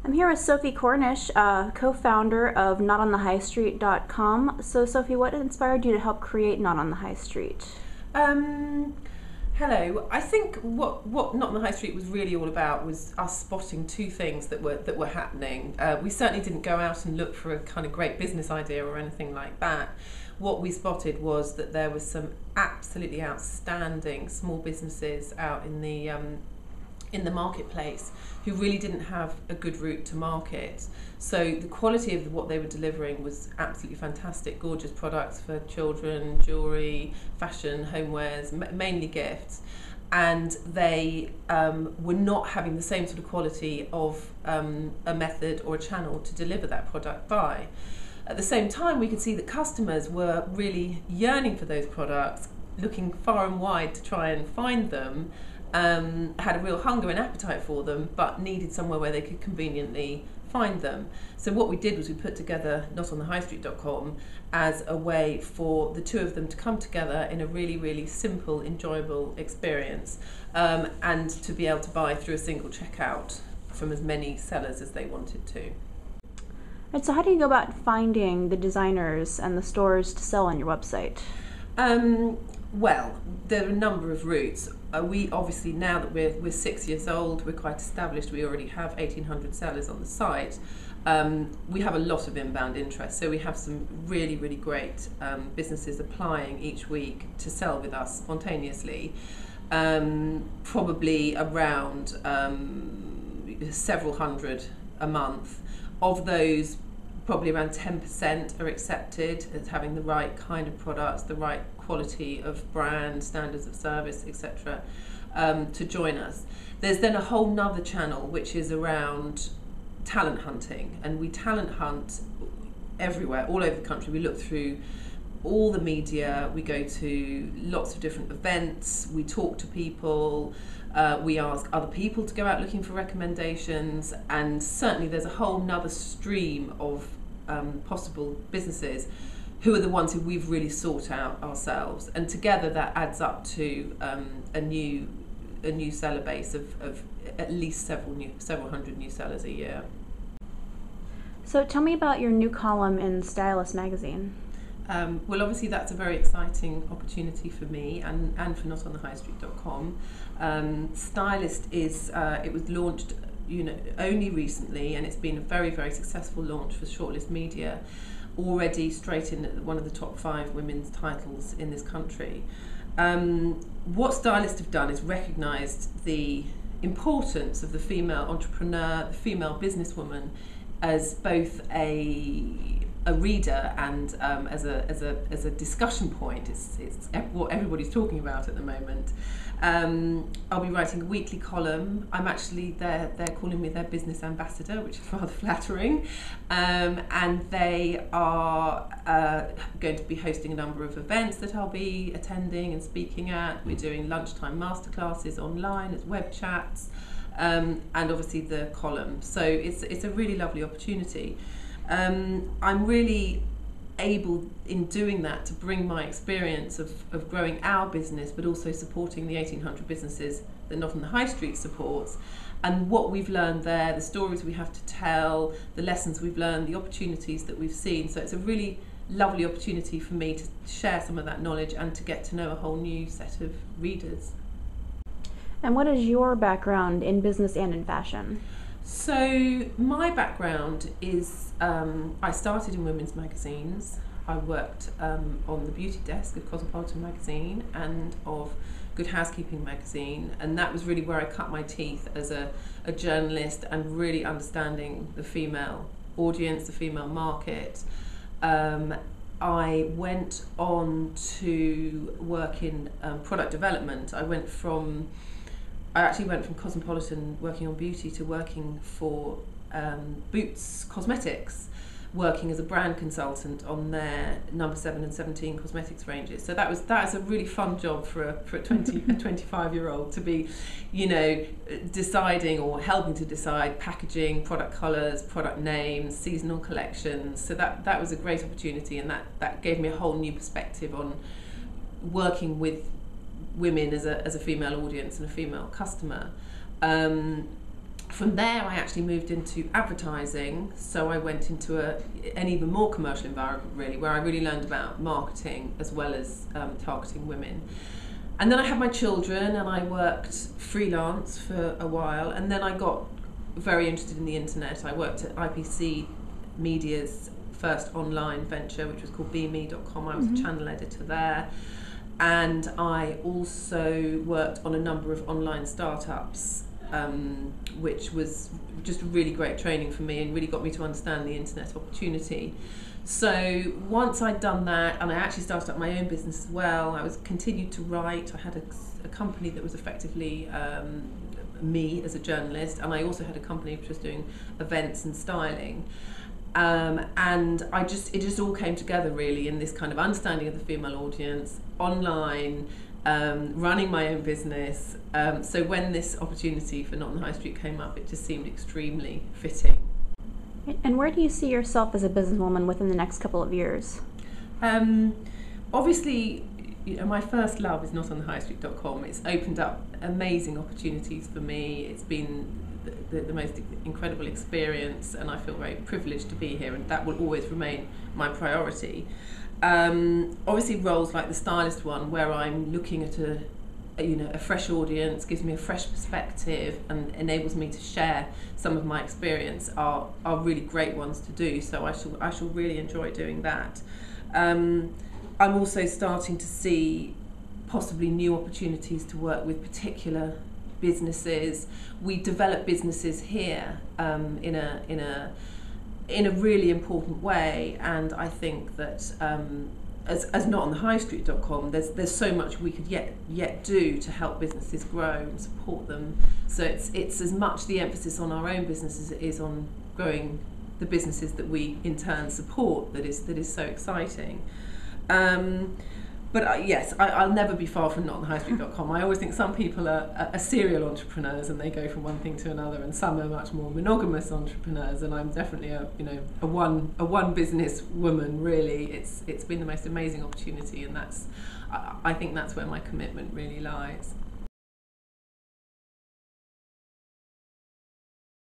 I'm here with Sophie Cornish, co-founder of NotOnTheHighStreet.com. So Sophie, what inspired you to help create Not on the High Street? Hello. I think what Not on the High Street was really all about was us spotting two things that were happening. We certainly didn't go out and look for a kind of great business idea or anything like that. What we spotted was that there was some absolutely outstanding small businesses out in the marketplace who really didn't have a good route to market. So the quality of what they were delivering was absolutely fantastic, gorgeous products for children, jewellery, fashion, homewares, mainly gifts. And they were not having the same sort of quality of a method or a channel to deliver that product by. At the same time, we could see that customers were really yearning for those products, looking far and wide to try and find them, had a real hunger and appetite for them, but needed somewhere where they could conveniently find them. So what we did was we put together NotOnTheHighStreet.com as a way for the two of them to come together in a really, really simple, enjoyable experience, and to be able to buy through a single checkout from as many sellers as they wanted to. And so how do you go about finding the designers and the stores to sell on your website? Well, there are a number of routes. We obviously, now that we're 6 years old, we're quite established, we already have 1,800 sellers on the site. We have a lot of inbound interest, so we have some really, really great businesses applying each week to sell with us spontaneously. Probably around several hundred a month. Of those, probably around 10% are accepted as having the right kind of products, the right quality of brand, standards of service, etc., to join us. There's then a whole nother channel which is around talent hunting, and we talent hunt everywhere, all over the country. We look through all the media, we go to lots of different events, we talk to people, we ask other people to go out looking for recommendations, and certainly there's a whole nother stream of possible businesses who are the ones who we've really sought out ourselves, and together that adds up to a new seller base of at least several hundred new sellers a year. So tell me about your new column in Stylist Magazine. Well, obviously that's a very exciting opportunity for me and for NotOnTheHighStreet.com. Stylist is it was launched only recently, and it's been a very, very successful launch for Shortlist Media, already straight in at one of the top 5 women's titles in this country. What Stylist have done is recognised the importance of the female entrepreneur, the female businesswoman, as both a reader and as a discussion point. It's what everybody's talking about at the moment. I'll be writing a weekly column. I'm actually they're calling me their business ambassador, which is rather flattering, and they are going to be hosting a number of events that I'll be attending and speaking at. We're doing lunchtime masterclasses online as web chats, and obviously the column. So it's a really lovely opportunity. I'm really able in doing that to bring my experience of growing our business, but also supporting the 1,800 businesses that Not on the High Street supports, and what we've learned there, the stories we have to tell, the lessons we've learned, the opportunities that we've seen. So it's a really lovely opportunity for me to share some of that knowledge and to get to know a whole new set of readers. And what is your background in business and in fashion? So my background is, I started in women's magazines. I worked on the beauty desk of Correspondent Magazine and of Good Housekeeping magazine, and that was really where I cut my teeth as a journalist and really understanding the female audience, the female market. I went on to work in product development. I actually went from Cosmopolitan, working on beauty, to working for Boots Cosmetics, working as a brand consultant on their number 7 and 17 cosmetics ranges. So that is a really fun job for a 25-year-old to be, deciding or helping to decide packaging, product colours, product names, seasonal collections. So that was a great opportunity, and that gave me a whole new perspective on working with women as a female audience and a female customer. From there, I actually moved into advertising, so I went into an even more commercial environment, really, where I really learned about marketing as well as targeting women. And then I had my children, and I worked freelance for a while, and then I got very interested in the internet. I worked at IPC Media's first online venture, which was called BeMe.com. I was a channel editor there. And I also worked on a number of online startups, which was just really great training for me and really got me to understand the internet opportunity. So once I'd done that, and I actually started up my own business as well, I continued to write. I had a company that was effectively me as a journalist, and I also had a company which was doing events and styling. And it just all came together really in this kind of understanding of the female audience, online, running my own business. So when this opportunity for Not on the High Street came up, it just seemed extremely fitting. And where do you see yourself as a businesswoman within the next couple of years? Obviously, my first love is notonthehighstreet.com. It's opened up amazing opportunities for me. It's been the most incredible experience, and I feel very privileged to be here, and that will always remain my priority. Obviously roles like the stylist one, where I'm looking at a fresh audience, gives me a fresh perspective and enables me to share some of my experience, are really great ones to do, so I shall really enjoy doing that. I'm also starting to see possibly new opportunities to work with particular businesses. We develop businesses here in a really important way, and I think that as notonthehighstreet.com, there's so much we could yet do to help businesses grow and support them. So it's as much the emphasis on our own business as it is on growing the businesses that we in turn support that is so exciting. But yes, I'll never be far from notonthehighstreet.com. I always think some people are serial entrepreneurs and they go from one thing to another, and some are much more monogamous entrepreneurs. And I'm definitely a one business woman. Really, it's been the most amazing opportunity, and I think that's where my commitment really lies.